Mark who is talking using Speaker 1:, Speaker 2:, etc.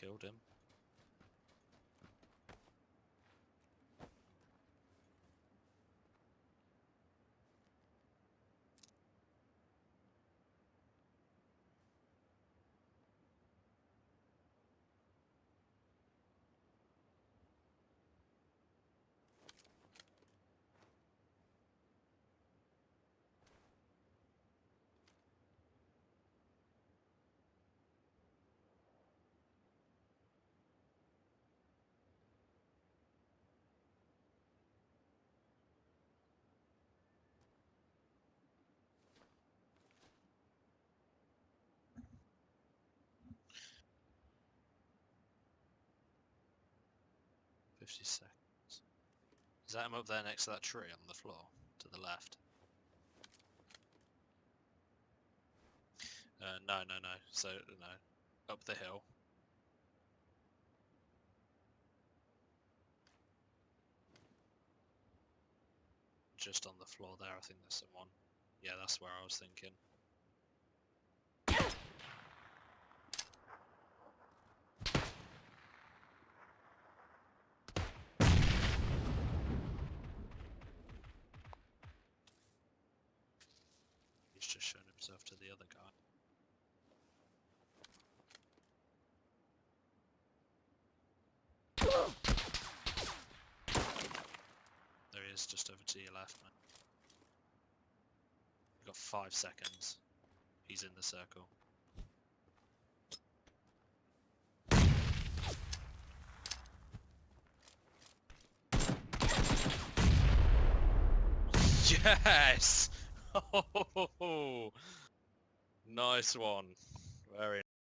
Speaker 1: killed him. $50. Is that him up there next to that tree on the floor to the left? No. So no, up the hill. Just on the floor there, I think there's someone. Yeah, that's where I was thinking. He's just shown himself to the other guy. There he is, just over to your left, man. You've got 5 seconds. He's in the circle. Yes! Oh, nice one. Very